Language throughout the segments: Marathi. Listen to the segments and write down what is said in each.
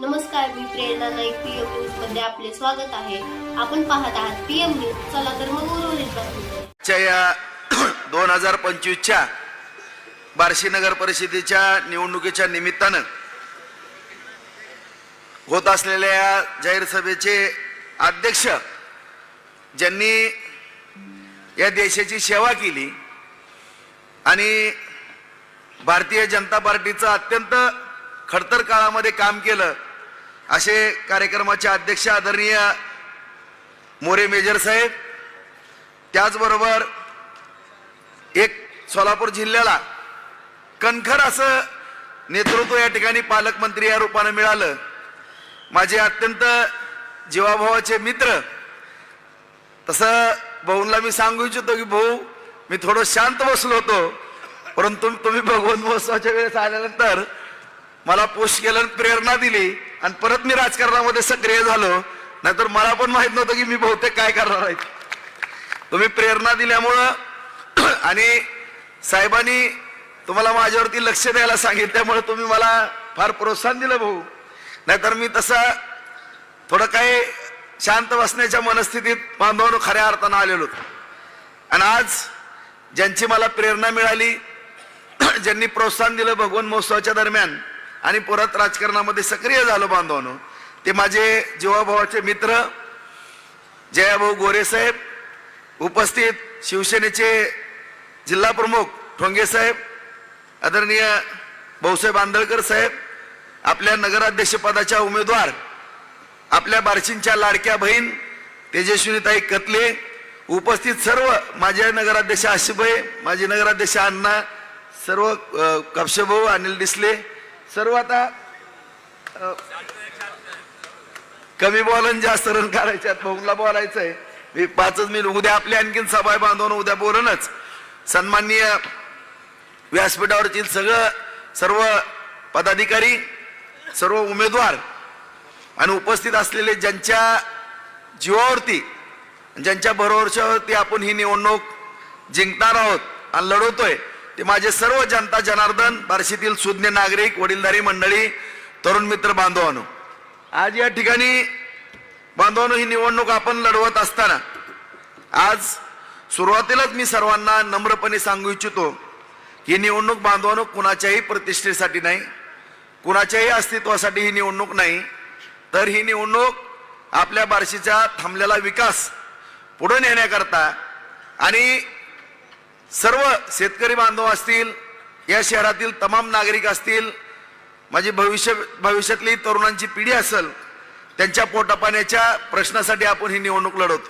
नमस्कार, मी प्रेरणा नाईक. पीएम न्यूज मध्ये आपले स्वागत आहे. आपण पाहत आहात पीएम न्यूज. चला तर मग उर्वरित बातमी. या 2025च्या बार्शी नगर परिषदेच्या निवडणुकीच्या निमित्तानं होत असलेल्या जाहीर सभेचे अध्यक्ष ज्यांनी या देशाची सेवा केली आणि भारतीय जनता पार्टीचं अत्यंत खडतर काळामध्ये काम केलं असे कार्यक्रमाचे अध्यक्ष आदरणीय मोरे मेजर साहेब, त्याचबरोबर एक सोलापूर जिल्ह्याला कणखर असं नेतृत्व या ठिकाणी पालकमंत्री या रूपाने मिळालं. माझे अत्यंत जीवाभावाचे मित्र. तसं भाऊंना मी सांगू इच्छितो की भाऊ, मी थोडं शांत बसलो होतो, परंतु तुम्ही भगवंत महोत्सवाच्या वेळेस आल्यानंतर मला पोस्ट केलं आणि प्रेरणा दिली आणि परत मी राजकारणामध्ये सक्रिय झालो. नाहीतर मला पण माहित नव्हतं की मी बहुतेक काय करणार आहे. तुम्ही प्रेरणा दिल्यामुळं आणि साहेबांनी तुम्हाला माझ्यावरती लक्ष द्यायला सांगितल्यामुळे तुम्ही मला फार प्रोत्साहन दिलं भाऊ. नाहीतर मी तसं थोडं काही शांत बसण्याच्या मनस्थितीत बांधवांनो खऱ्या अर्थानं आलेलो होतो. आणि आज ज्यांची मला प्रेरणा मिळाली, ज्यांनी प्रोत्साहन दिलं भगवान महोत्सवाच्या दरम्यान आणि परत राजकारणामध्ये सक्रिय झालो बांधवांनो, ते माझे जीवाभावाचे मित्र जयाभाऊ गोरे साहेब, उपस्थित शिवसेनेचे जिल्हा प्रमुख ठोंगे साहेब, आदरणीय भाऊसाहेब आंदळकर साहेब, आपल्या नगराध्यक्ष पदाच्या उमेदवार, आपल्या बार्शींच्या लाडक्या बहीण तेजस्विनीताई कतले, उपस्थित सर्व माझे नगराध्यक्ष आशिफभाई, माझे नगराध्यक्ष अण्णा, सर्व कापशेभाऊ, अनिल डिसले, सर्व. आता कमी बॉलन जास्त रन करायच्यात, भाऊला बोलायचंय. मी 5 मिनिट उद्या आपल्या आणखीन सभा बांधून उद्या बोलणच. सन्माननीय व्यासपीठावरची सर्व पदाधिकारी, सर्व उमेदवार आणि उपस्थित असलेले ज्यांच्या जीवावरती, ज्यांच्या भरोश्यावरती आपण ही निवडणूक जिंकणार आहोत आणि लढवतोय, ते माझे सर्व जनता जनार्दन, बार्शीतील सुज्ञ नागरिक, वडीलधारी मंडळी, तरुण मित्र बांधवांनो, आज या ठिकाणी बांधवांनो ही निवडणूक आपण लढवत असताना आज सुरुवातीलाच मी सर्वांना नम्रपणे सांगू इच्छितो की निवडणूक बांधवांनो कुणाच्याही प्रतिष्ठेसाठी नाही, कुणाच्याही अस्तित्वासाठी ही निवडणूक नाही, तर ही निवडणूक आपल्या बार्शीचा थांबलेला विकास पुढे नेण्याकरता आणि सर्व शेतकरी बांधव असतील, या शहरातील तमाम नागरिक असतील, माझी भविष्यातली तरुणांची पिढी असेल, त्यांच्या पोटापाण्याच्या प्रश्नासाठी आपण ही निवडणूक लढवतो.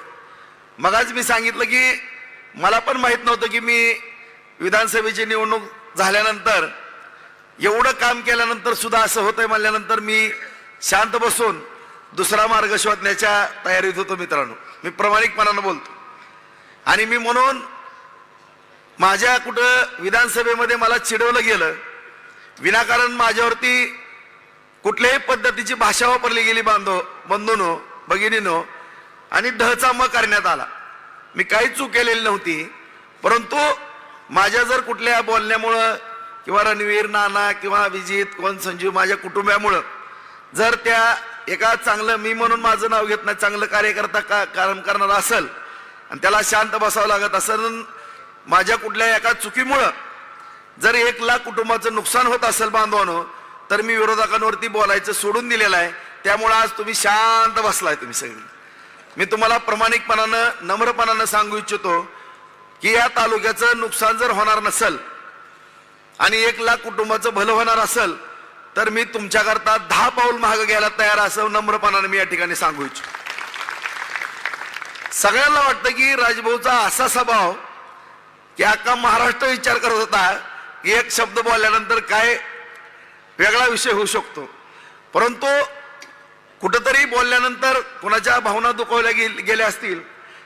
मगाच मी सांगितलं की मला पण माहित नव्हतं की मी विधानसभेची निवडणूक झाल्यानंतर एवढं काम केल्यानंतर सुद्धा असं होतंय म्हणल्यानंतर मी शांत बसून दुसरा मार्ग शोधण्याच्या तयारीत होतो. मित्रांनो, मी प्रामाणिकपणानं बोलतो. आणि मी म्हणून माझ्या कुठं विधानसभेमध्ये मला चिडवलं गेलं, विनाकारण माझ्यावरती कुठल्याही पद्धतीची भाषा वापरली गेली बंधूंनो, भगिनीनो, आणि ढचा म करण्यात आला. मी काही चूक केलेली नव्हती, परंतु माझ्या जर कुठल्या बोलण्यामुळं किंवा रणवीर, नाना किंवा विजित, कोण संजीव, माझ्या कुटुंबामुळं जर त्या एका चांगलं, मी म्हणून माझं नाव घेत नाही, चांगलं कार्यकर्ता काम करणार असेल आणि त्याला शांत बसावं लागत असेल, माझ्या कुठल्या एका चुकीमुळं जर 1 लाख कुटुंबाचं नुकसान होत असेल बांधवानो, तर मी विरोधकांवरती बोलायचं सोडून दिलेलं आहे. त्यामुळे आज तुम्ही शांत बसलाय. तुम्ही सगळी, मी तुम्हाला प्रामाणिकपणानं, नम्रपणानं सांगू इच्छितो की या तालुक्याचं नुकसान जर होणार नसेल आणि 1 लाख कुटुंबाचं भलं होणार असेल, तर मी तुमच्याकरता 10 पाऊल मागे घ्यायला तयार, असं नम्रपणानं मी या ठिकाणी सांगू इच्छितो. सगळ्यांना वाटतं की राजभाऊचा असा स्वभाव की अख्खा महाराष्ट्र विचार करत होता की एक शब्द बोलल्यानंतर काय वेगळा विषय होऊ शकतो, परंतु कुठंतरी बोलल्यानंतर कोणाच्या भावना दुखावल्या गेल्या असतील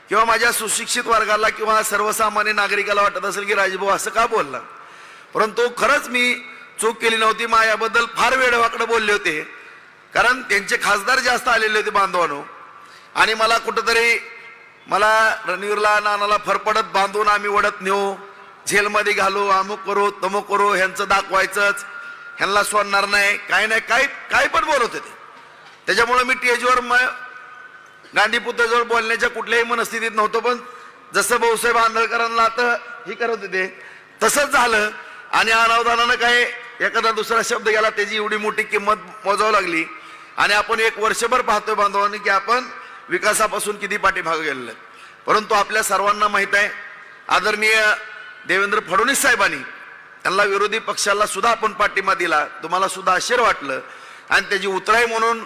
किंवा माझ्या सुशिक्षित वर्गाला किंवा सर्वसामान्य नागरिकाला वाटत असेल की राजभाऊ असं का बोलला, परंतु खरंच मी चूक केली नव्हती. माझ्याबद्दल फार वेडवाकडं बोलले होते, कारण त्यांचे खासदार जास्त आलेले होते बांधवानो, आणि मला कुठंतरी रणवीरला, नानाला फरफडत बांधून आम्ही वडत नेऊ, जेलमध्ये घालू, अमुक करू तमुक करू, ह्यांचं दाखवायचंच, ह्यांना सोडणार नाही, काय नाही, काय पण बोलत होते. त्याच्यामुळे मी टेजवर गांधी पुतळ्याजवळ बोलण्याच्या कुठल्याही मनस्थितीत नव्हतो, पण जसं भाऊसाहेब आंदळकरांना आता हे करत होते तसंच झालं आणि अनावधानानं काय एखादा दुसरा शब्द गेला त्याची एवढी मोठी किंमत मोजावं लागली आणि आपण एक वर्षभर पाहतोय बांधवांनी की आपण विकासापासून किती पाठीमागे गेलेलो आहे. परंतु आपल्या सर्वांना माहित आहे आदरणीय देवेंद्र फडणवीस साहेबांनी त्यांना विरोधी पक्षाला सुद्धा आपण पाठिंबा दिला, तुम्हाला सुद्धा आश्चर्य वाटलं आणि त्याची उतराई म्हणून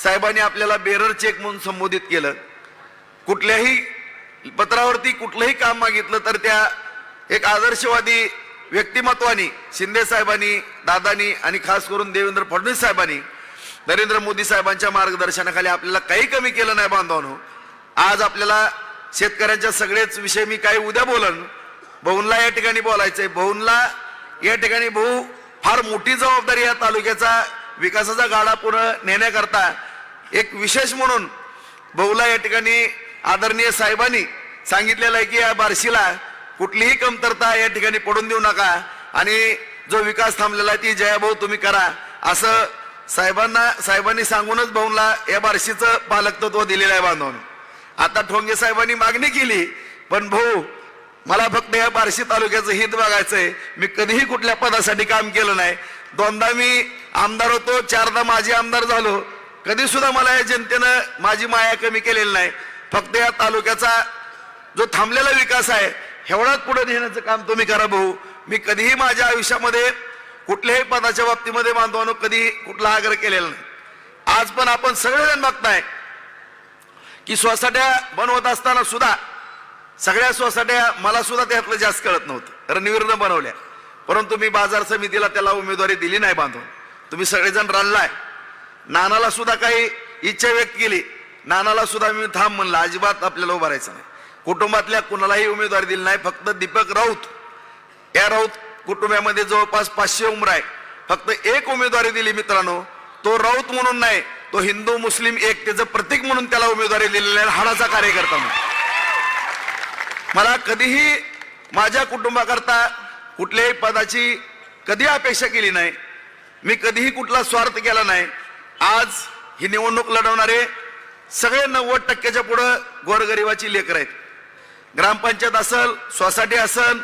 साहेबांनी आपल्याला बेरर चेक म्हणून संबोधित केलं. कुठल्याही पत्रावरती कुठलंही काम मागितलं तर त्या एक आदर्शवादी व्यक्तिमत्वानी शिंदे साहेबांनी, दादानी आणि खास करून देवेंद्र फडणवीस साहेबांनी नरेंद्र मोदी साहेबांच्या मार्गदर्शनाखाली आपल्याला काही कमी केलं नाही बांधवांनो. आज आपल्याला शेतकऱ्यांच्या सगळेच विषय मी काही उद्या बोलन, भाऊंला या ठिकाणी बोलायचंय. भाऊंला या ठिकाणी भाऊ फार मोठी जबाबदारी या तालुक्याचा विकासाचा गाडा पुढे नेण्याकरता एक विशेष म्हणून भाऊला या ठिकाणी आदरणीय साहेबांनी सांगितलेलं आहे की या बार्शीला कुठलीही कमतरता या ठिकाणी पडून देऊ नका आणि जो विकास थांबलेला आहे ती जयाभाऊ तुम्ही करा असं साहेबांनी सांगूनच भाऊंला या बार्शीचं पालकत्व दिलेलं आहे बांधवून. आता ठोंगे साहेबांनी मागणी केली पण भाऊ मला फक्त या बार्शी तालुक्याचं हित बघायचंय. मी कधीही कुठल्या पदासाठी काम केलं नाही, दोनदा मी आमदार होतो, चारदा माझे आमदार झालो, कधी सुद्धा मला या जनतेनं माझी माया कमी केलेली नाही. फक्त या तालुक्याचा जो थांबलेला विकास आहे एवढाच पुढे नेण्याचं काम तुम्ही करा भाऊ. मी कधीही माझ्या आयुष्यामध्ये कुठल्याही पदाच्या बाबतीमध्ये बांधवानो कधी कुठला आग्रह केलेला नाही. आज पण आपण सगळेजण बघताय की सोसाट्या बनवत असताना सुद्धा सगळ्या सोसाट्या मला सुद्धा त्यातलं जास्त कळत नव्हतं, रणवीरनं बनवल्या, परंतु मी बाजार समितीला त्याला उमेदवारी दिली नाही बांधून. तुम्ही सगळेजण रडलाय. नानाला सुद्धा काही इच्छा व्यक्त केली, नानाला सुद्धा मी थांब म्हणलं, अजिबात आपल्याला उभं राहायचं नाही. कुटुंबातल्या कुणालाही उमेदवारी दिली नाही, फक्त दीपक राऊत या राऊत कुटुंबामध्ये जवळपास 500 उमरा आहे, फक्त एक उमेदवारी दिली मित्रांनो. तो राऊत म्हणून नाही, तो हिंदू मुस्लिम एकतेचं प्रतीक म्हणून त्याला उमेदवारी दिलेली आहे, हाडाचा कार्यकर्ता म्हणून. मला कधीही माझ्या कुटुंबाकरता कुठल्याही पदाची कधी अपेक्षा केली नाही, मी कधीही कुठला स्वार्थ केला नाही. आज ही निवडणूक लढवणारे सगळे 90% पुढं गोरगरिबाची लेकर आहेत. ग्रामपंचायत असेल, सोसायटी असेल,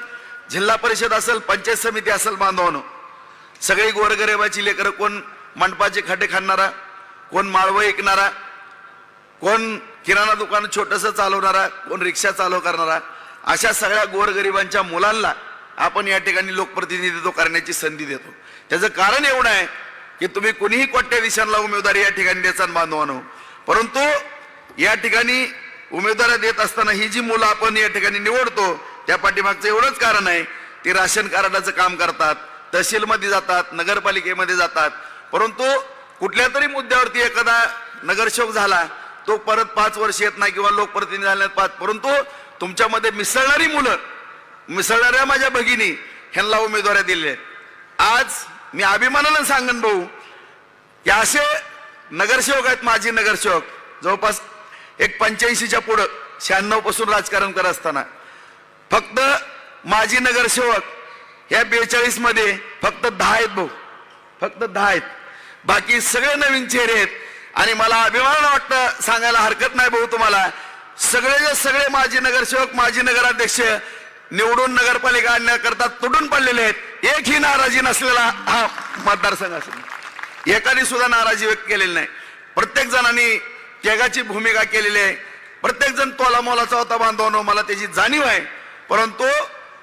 जिल्हा परिषद असेल, पंचायत समिती असेल, बांधवानो सगळी गोरगरिबाची लेकर. कोण मंडपाचे खड्डे खाणारा, कोण माळवं ऐकणारा, कोण किराणा दुकान छोटंसं चालवणारा, कोण रिक्षा चालव करणारा, अशा सगळ्या गोरगरिबांच्या मुलांना आपण या ठिकाणी लोकप्रतिनिधित्व करण्याची संधी देतो. त्याचं कारण एवढं आहे की तुम्ही कुणीही कोट्याधीशांना उमेदवारी या ठिकाणी द्यायचा बांधवानो, परंतु या ठिकाणी उमेदवारी देत असताना ही जी मुलं आपण या ठिकाणी निवडतो त्या पाठीमागचं एवढंच कारण आहे, ती राशन कार्डाचं काम करतात, तहसीलमध्ये जातात, नगरपालिकेमध्ये जातात, परंतु कुठल्या तरी मुद्द्यावरती एखादा नगरसेवक झाला तो परत 5 वर्ष येत नाही किंवा लोकप्रतिनिधी झाले 5, परंतु तुमच्यामध्ये मिसळणारी मुलं, मिसळणाऱ्या माझ्या भगिनी ह्यांना उमेदवाऱ्या दिल्या. आज मी अभिमानानं सांगन भाऊ की असे नगरसेवक आहेत, माजी नगरसेवक जवळपास एक 85च्या पुढं 96 पासून राजकारण करत असताना फक्त माजी नगरसेवक या 42 मध्ये फक्त 10 आहेत भाऊ, फक्त 10 आहेत, बाकी सगळे नवीन चेहरे आहेत. आणि मला अभिमान वाटतं, सांगायला हरकत नाही भाऊ तुम्हाला, सगळे माजी नगरसेवक, माजी नगराध्यक्ष निवडून नगरपालिका आणण्याकरता तुटून पडलेले आहेत. एकही नाराजी नसलेला हा मतदारसंघ असेल, एकाने सुद्धा नाराजी व्यक्त केलेली नाही. प्रत्येक जणांनी त्यागाची भूमिका केलेली आहे, प्रत्येक जण तोला मोलाचा होता बांधवानो, मला त्याची जाणीव आहे. परंतु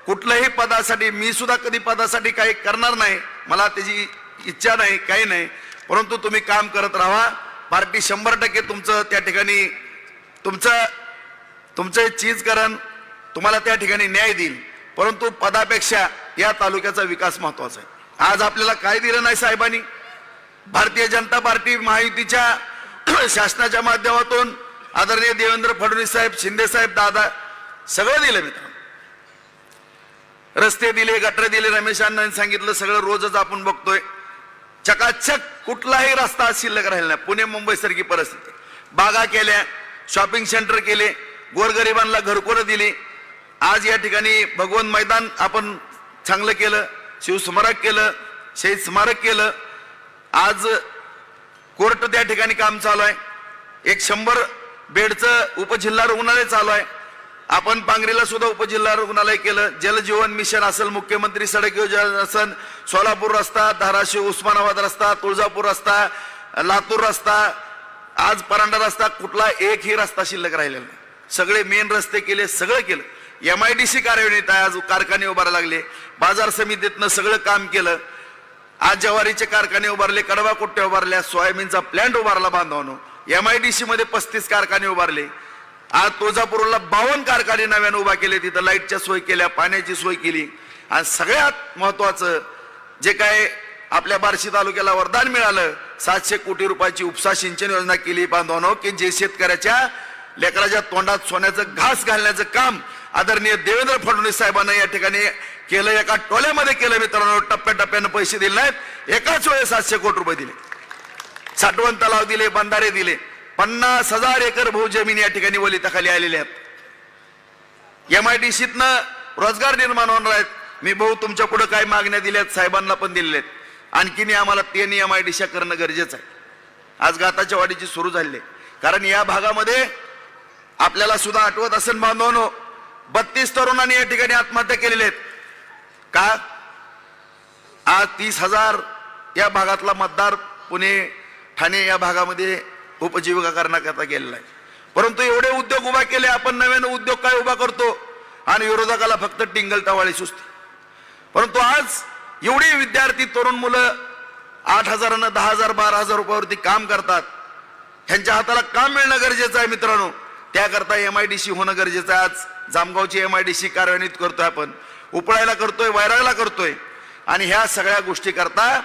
कुठल्याही पदासाठी मी सुद्धा कधी पदासाठी काही करणार नाही, मला त्याची इच्छा नाही, काही नाही, परंतु तुम्ही काम करत राहा. पार्टी 100% तुमचं त्या ठिकाणी तुमचं चीज करण, तुम्हाला त्या ठिकाणी न्याय देईल, परंतु पदापेक्षा या तालुक्याचा विकास महत्वाचा आहे. आज आपल्याला काय दिलं नाही साहेबांनी, भारतीय जनता पार्टी महायुतीच्या शासनाच्या माध्यमातून आदरणीय देवेंद्र फडणवीस साहेब, शिंदे साहेब, दादा सगळं दिलं मित्रांनो. रस्ते दिले, गटर दिले, रमेश अण्णांनी सांगितलं, सगळं रोजच आपण बघतोय. चकाचक कुठलाही रस्ता शिल्लक राहिला नाही. पुणे मुंबई सारखी परिस्थिती, बागा केल्या, शॉपिंग सेंटर केले, गोरगरिबांना घरकुलं दिली. आज या ठिकाणी भगवान मैदान आपण चांगलं केलं, शिवस्मारक केलं, शहीद स्मारक केलं. आज कोर्ट त्या ठिकाणी काम चालू आहे. एक 100 बेडचं उपजिल्हा रुग्णालय चालू आहे. आपण पांगरीला सुद्धा उपजिल्हा रुग्णालय केलं. जलजीवन मिशन असेल, मुख्यमंत्री सडक योजना असेल, सोलापूर रस्ता, धाराशिव उस्मानाबाद रस्ता, तुळजापूर रस्ता, लातूर रस्ता, आज परांडा रस्ता, कुठला एकही रस्ता शिल्लक राहिलेला नाही. सगळे मेन रस्ते केले, सगळं केलं. MIDC कार्यान्वित आहे. आज कारखाने उभारायला लागले. बाजार समितीतनं सगळं काम केलं. आज ज्वारीचे कारखाने उभारले, कडवा कुट्ट्या उभारल्या, सोयाबीनचा प्लॅन्ट उभारला बांधवानो. MIDC मध्ये 35 कारखाने उभारले. आज तुळजापूरला 52 कारखाने नव्याने उभा केले. तिथं लाईटच्या सोय केल्या, पाण्याची सोय केली. आणि सगळ्यात महत्वाचं जे काय आपल्या बार्शी तालुक्याला वरदान मिळालं, 700 कोटी रुपयाची उपसा सिंचन योजना केली बांधवानो, की जे शेतकऱ्याच्या लेकराच्या तोंडात सोन्याचं घास घालण्याचं काम आदरणीय देवेंद्र फडणवीस साहेबांना या ठिकाणी केलं. एका टोल्यामध्ये केलं मित्रांनो. टप्प्याटप्प्यानं पैसे दिले नाहीत, एकाच वेळेस 700 कोटी रुपये दिले. साठवण तलाव दिले, बंधारे दिले. 50,000 एकर भूजमीन या ठिकाणी वलिताखाली आलेल्या आहेत. MIDCतनं रोजगार निर्माण होणार आहेत. मी भाऊ तुमच्या पुढे काय मागण्या दिल्यात, साहेबांना पण दिलेल्या आहेत. आणखीन आम्हाला 3 MIDC करणं गरजेचं आहे. आज गाताच्या वाडीची सुरू झाली आहे. कारण या भागामध्ये आपल्याला सुद्धा आठवत असेल बांधवांनो, 32 तरुणांनी या ठिकाणी आत्महत्या केलेल्या आहेत. का? आज 30,000 या भागातला मतदार पुणे ठाणे या भागामध्ये उपजीविका करण्याकरता गेलेला आहे. परंतु एवढे उद्योग उभा केले आपण. नव्यानं उद्योग काय उभा करतो आणि विरोधकाला फक्त टिंगल टवाळी सुचते. परंतु आज एवढी विद्यार्थी तरुण मुलं 8,000, 10,000, 12,000 रुपयावरती काम करतात. ह्यांच्या हाताला काम मिळणं गरजेचं आहे मित्रांनो. त्याकरता MIDC होणं गरजेचं आहे. आज जामगावची MIDC कार्यान्वित करतोय आपण, उपळायला करतोय, वैरागला करतोय. आणि ह्या सगळ्या गोष्टी करता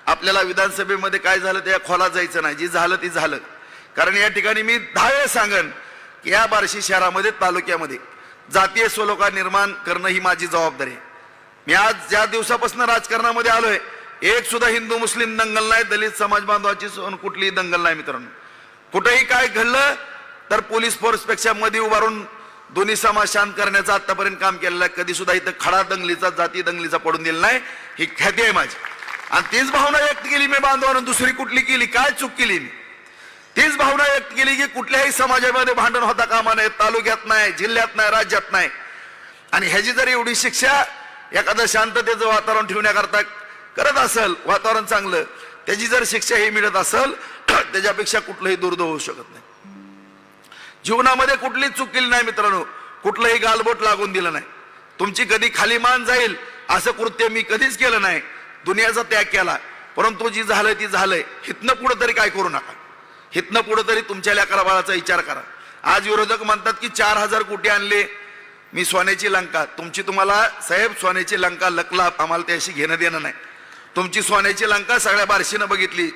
आपल्याला विधानसभेमध्ये काय झालं त्या खोलात जायचं नाही. जे झालं ते झालं. कारण या ठिकाणी मी 10 वेळा सांगन की या बार्शी शहरामध्ये, तालुक्यामध्ये जातीय स्वलोका निर्माण करणं ही माझी जबाबदारी आहे. मी आज ज्या दिवसापासून राजकारणामध्ये आलोय, एक सुद्धा हिंदू मुस्लिम दंगल नाही, दलित समाज बांधवाची कुठलीही दंगल नाही मित्रांनो. कुठेही काय घडलं तर पोलीस फोर्सपेक्षा मध्ये उभारून दोन्ही समाज शांत करण्याचं आतापर्यंत काम केलेलं आहे. कधी सुद्धा इथं खडा दंगलीचा, जाती दंगलीचा पडून दिला नाही. ही ख्याती आहे माझी. आणि तीच भावना व्यक्त केली मी बांधवांनो. दुसरी कुठली केली? काय चूक केली मी? तीच भावना व्यक्त केली की कुठल्याही समाजामध्ये भांडण होता कामा नये, तालुक्यात नाही, जिल्ह्यात नाही, राज्यात नाही. आणि ह्याची जर एवढी शिक्षा एखादं शांततेचं वातावरण ठेवण्याकरता करत असेल, वातावरण चांगलं, त्याची जर शिक्षा ही मिळत असेल, त्याच्यापेक्षा कुठलंही दुर्दैव होऊ शकत नाही. जीवनामध्ये कुठलीच चूक केली नाही मित्रांनो. कुठलंही गालबोट लागून दिलं नाही. तुमची कधी खाली मान जाईल असं कृत्य मी कधीच केलं नाही. दुनियाचा त्याग केला. परंतु जी झालंय ती झालंय. हितनं पुढे तरी काय करू नका. हितनं पुढे तरी तुमच्या लेकरा बाळाचा विचार करा. आज विरोधक म्हणतात की 4,000 कोटी आणले मी सोन्याची लंका. तुम्हाला साहेब सोन्याची लंका लकला, आम्हाला त्याशी घेणं देणं नाही. तुमची सोन्याची लंका सगळ्या बार्शीनं बघितली,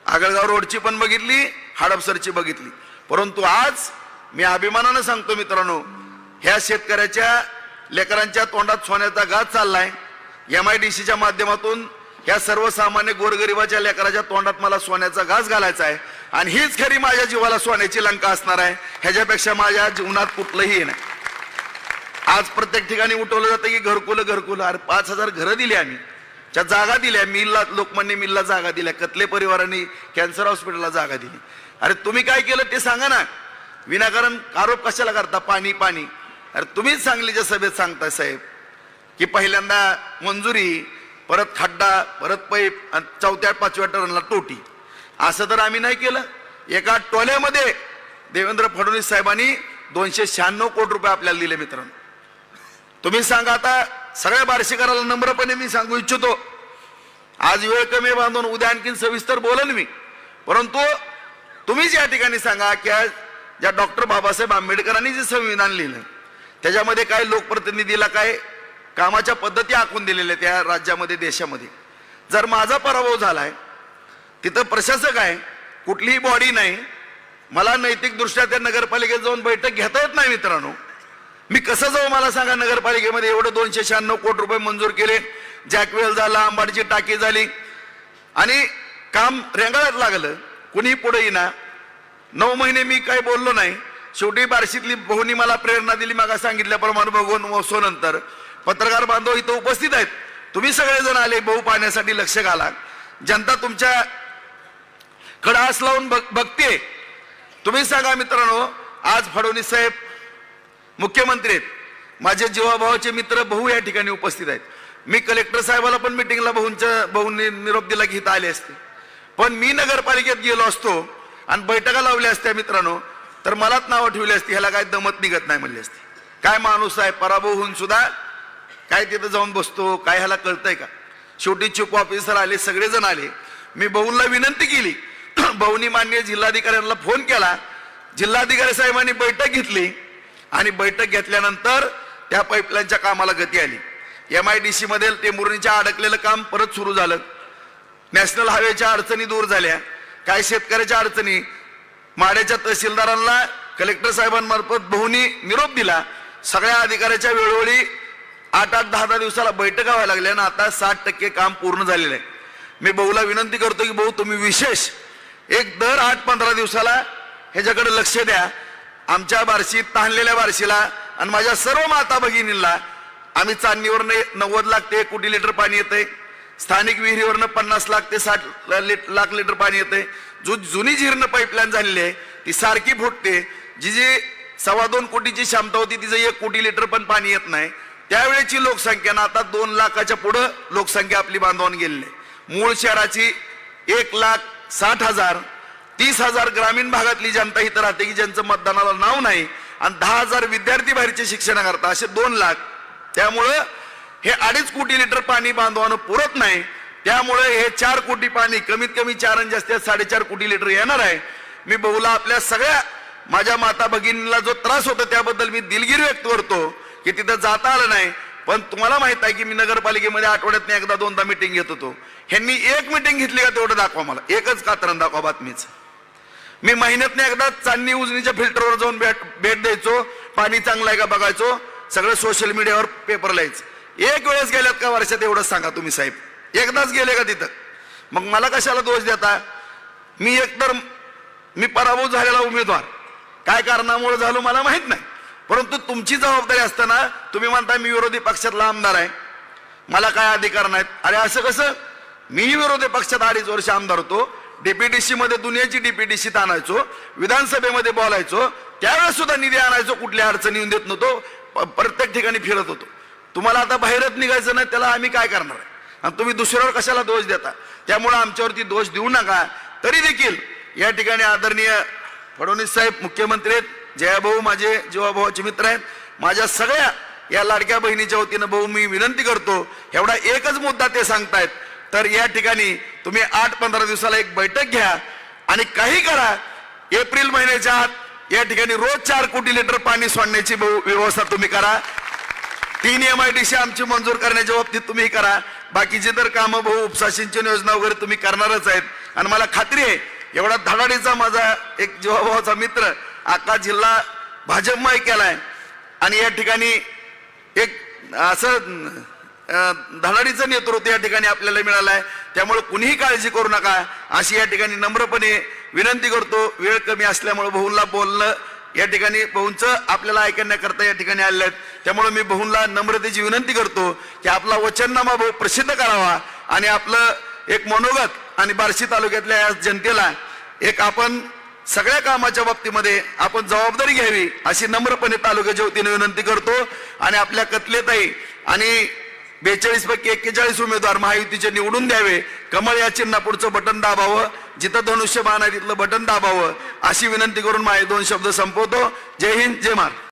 आगळगाव रोडची पण बघितली, हडपसरची बघितली. परंतु आज मी अभिमानानं सांगतो मित्रांनो, ह्या शेतकऱ्याच्या लेकरांच्या तोंडात सोन्याचा घास चाललाय. MIDCच्या माध्यमातून ह्या सर्वसामान्य गोरगरिबाच्या लेकराच्या तोंडात मला सोन्याचा घास घालायचा आहे. आणि हीच खरी माझ्या जीवाला सोन्याची लंका असणार आहे. ह्याच्यापेक्षा माझ्या जीवनात कुठलंही नाही. आज प्रत्येक ठिकाणी उठवलं जातं की घरकुल. अरे 5,000 घरं दिली आम्ही, त्या जागा दिल्या. मिलला, लोकमान्य मिलला जागा दिल्या. कतले परिवारांनी कॅन्सर हॉस्पिटलला जागा दिली. अरे तुम्ही काय केलं ते सांगा ना. विनाकारण आरोप कशाला करता? पाणी. अरे तुम्हीच सांगलीच्या सभेत सांगताय साहेब की पहिल्यांदा मंजुरी, परत खड्डा, परत पैप, आणि 4थ्या 5व्या टर्नला टोटी. असं तर आम्ही नाही केलं. एका टोल्यामध्ये देवेंद्र फडणवीस साहेबांनी 296 कोटी रुपये आपल्याला दिले मित्रांनो. तुम्ही सांगा. आता सगळ्या बार्शीकराला नम्रपणे मी सांगू इच्छितो, आज वेळ कमी बांधून उद्या आणखीन सविस्तर बोलन मी. परंतु तुम्हीच या ठिकाणी सांगा की ज्या डॉक्टर बाबासाहेब आंबेडकरांनी जे संविधान लिहिलं त्याच्यामध्ये काय लोकप्रतिनिधीला काय कामाच्या पद्धती आखून दिलेल्या त्या राज्यामध्ये, देशामध्ये. जर माझा पराभव झालाय, तिथं प्रशासक आहे, कुठलीही बॉडी नाही, मला नैतिक दृष्ट्या त्या नगरपालिकेत जाऊन बैठक घेता येत नाही मित्रांनो. मी कसं जाऊ मला सांगा नगरपालिकेमध्ये? एवढे 296 कोटी रुपये मंजूर केले. जॅकवेल झाला, आंबाडीची टाकी झाली आणि काम रेंगाळत लागलं. कुणी पुढे येईना. 9 महिने मी काही बोललो नाही. शेवटी बार्शीतली बहुनी मला प्रेरणा दिली. मागा सांगितल्याप्रमाणे भगवान महोत्सवानंतर पत्रकार बांधव इथं उपस्थित आहेत. तुम्ही सगळेजण आले, बहु पाहण्यासाठी लक्ष घाला. जनता तुमच्या खडास लावून बघते. तुम्ही सांगा मित्रांनो, आज फडणवीस साहेब मुख्यमंत्री आहेत, माझे जीवाभावाचे मित्र भाऊ या ठिकाणी उपस्थित आहेत. मी कलेक्टर साहेबाला पण मिटिंगला भाऊंनी निरोप दिला की इथं आले असते, पण मी नगरपालिकेत गेलो असतो आणि बैठका लावल्या असत्या मित्रांनो, तर मलाच नावं ठेवली असती, ह्याला काय दमत निघत नाही म्हणली असती. काय माणूस आहे, पराभव होऊन सुद्धा काय तिथं जाऊन बसतो, काय ह्याला कळतंय का? शेवटी चीफ ऑफिसर आले, सगळेजण आले. मी भाऊंना विनंती केली, भाऊनी माननीय जिल्हाधिकाऱ्यांना फोन केला. जिल्हाधिकारी साहेबांनी बैठक घेतली आणि बैठक घेतल्यानंतर त्या पाईपलाईनच्या कामाला गती आली. MIDC मध्ये टेंभुर्णीच्या अडकलेलं काम परत सुरू झालं. नॅशनल हायवेच्या अडचणी दूर झाल्या. काही शेतकऱ्याच्या अडचणी माड्याच्या तहसीलदारांना कलेक्टर साहेबांमार्फत भाऊंनी निरोप दिला. सगळ्या अधिकाऱ्याच्या वेळोवेळी 8-8, 10-10 दिवसाला बैठका व्हायला लागल्या आणि आता 60% काम पूर्ण झालेलं आहे. मी भाऊला विनंती करतो की भाऊ तुम्ही विशेष एक दर 8-15 दिवसाला ह्याच्याकडे लक्ष द्या. आमच्या बार्शीत ताणलेल्या बार्शीला आणि माझ्या सर्व माता भगिनींना आम्ही चांदणीवरनं 90 लाख ते 1 कोटी लिटर पाणी येतंय. स्थानिक विहिरीवरनं 50 लाख ते 60 लाख लिटर पाणी येतंय. जुनी जीर्ण पाईपलाईन झालेली आहे ती सारखी फुटते. जी 2.25 कोटीची क्षमता होती तिचं 1 कोटी लिटर पण पाणी येत नाही. त्यावेळेची लोकसंख्या ना आता 2 लाखाच्या पुढं लोकसंख्या आपली बांधवून गेलेली आहे. मूळ शहराची 1,60,000, 30,000 ग्रामीण भागातली जनता इथं राहते की ज्यांचं मतदानाला नाव नाही आणि 10,000 विद्यार्थी बाहेरचे शिक्षणाकरता, असे 2 लाख. त्यामुळं हे 2.5 कोटी लिटर पाणी बांधवानं पुरत नाही. त्यामुळे हे 4 कोटी पाणी कमीत कमी 4 आणि जास्तीत 4.5 कोटी लिटर येणार आहे. मी बहुला आपल्या सगळ्या माझ्या माता भगिनीला जो त्रास होता त्याबद्दल मी दिलगिरी व्यक्त करतो की तिथं जाता आलं नाही. पण तुम्हाला माहित आहे की मी नगरपालिकेमध्ये आठवड्यातनं 1-2दा मीटिंग घेत होतो. ह्यांनी 1 मीटिंग घेतली का तेवढं दाखवा मला, एकच कात्रण दाखवा बातमीच. मी महिन्यातनं एकदा चांदणी उजनीच्या फिल्टरवर जाऊन भेट द्यायचो, पाणी चांगलं आहे का बघायचो, सगळं सोशल मीडियावर पेपर लिहायचं. 1 वेळेस गेल्यात का वर्षात एवढंच सांगा तुम्ही साहेब, एकदाच गेले का तिथं? मग मला कशाला दोष देता? मी पराभूत झालेला उमेदवार, काय कारणामुळे झालो मला माहित नाही, परंतु तुमची जबाबदारी असताना तुम्ही म्हणता मी विरोधी पक्षातला आमदार आहे, मला काय अधिकार नाहीत. अरे असं कसं? मीही विरोधी पक्षात 2.5 वर्ष आमदार होतो. DPDC मध्ये दुनियाची DPDC आणायचो, विधानसभेमध्ये बोलायचो, त्यावेळेस सुद्धा निधी आणायचो, कुठल्या अडचणी येऊन देत नव्हतो, प्रत्येक ठिकाणी फिरत होतो. तुम्हाला आता बाहेरच निघायचं नाही, त्याला आम्ही काय करणार आहे? आणि तुम्ही दुसऱ्यावर कशाला दोष देता? त्यामुळे आमच्यावरती दोष देऊ नका. तरी देखील या ठिकाणी आदरणीय फडणवीस साहेब मुख्यमंत्री आहेत, जयाभाऊ माझे जीवाभावाचे मित्र आहेत, माझ्या सगळ्या या लाडक्या बहिणीच्या वतीनं भाऊ मी विनंती करतो, एवढा एकच मुद्दा ते सांगतायत, तर या ठिकाणी तुम्ही 8-15 दिवसाला एक बैठक घ्या आणि काही करा. एप्रिल महिन्याच्या आत या ठिकाणी रोज 4 कोटी लिटर पाणी सोडण्याची व्यवस्था तुम्ही करा. 3 MIDC आमची मंजूर करण्याच्या बाबतीत तुम्ही करा. बाकीचे तर कामं भाऊ उपसा सिंचन योजना वगैरे तुम्ही करणारच आहेत. आणि मला खात्री आहे एवढा धडाडीचा माझा एक जीवाभावाचा मित्र अख्खा जिल्हा भाजपमय केलाय आणि या ठिकाणी एक असं धडाडीचं नेतृत्व या ठिकाणी आपल्याला मिळालं आहे. त्यामुळे कुणीही काळजी करू नका अशी या ठिकाणी नम्रपणे विनंती करतो. वेळ कमी असल्यामुळे भाऊंना बोलणं या ठिकाणी भाऊंचं आपल्याला ऐकण्याकरता या ठिकाणी आलेले आहेत. त्यामुळे मी भाऊंना नम्रतेची विनंती करतो की आपला वचननामा भाऊ प्रसिद्ध करावा आणि आपलं एक मनोगत आणि बार्शी तालुक्यातल्या या जनतेला एक आपण सगळ्या कामाच्या बाबतीमध्ये आपण जबाबदारी घ्यावी अशी नम्रपणे तालुक्याच्या वतीने विनंती करतो. आणि आपल्या कतलेताई आणि 42 पैकी 41 उमेदवार महायुतीचे निवडून द्यावे. कमळ या चिन्हा पुढचं बटन दाबावं, जिथं धनुष्यबाण आहे तिथलं बटन दाबावं अशी विनंती करून माझे 2 शब्द संपवतो. जय हिंद, जय महाराष्ट्र.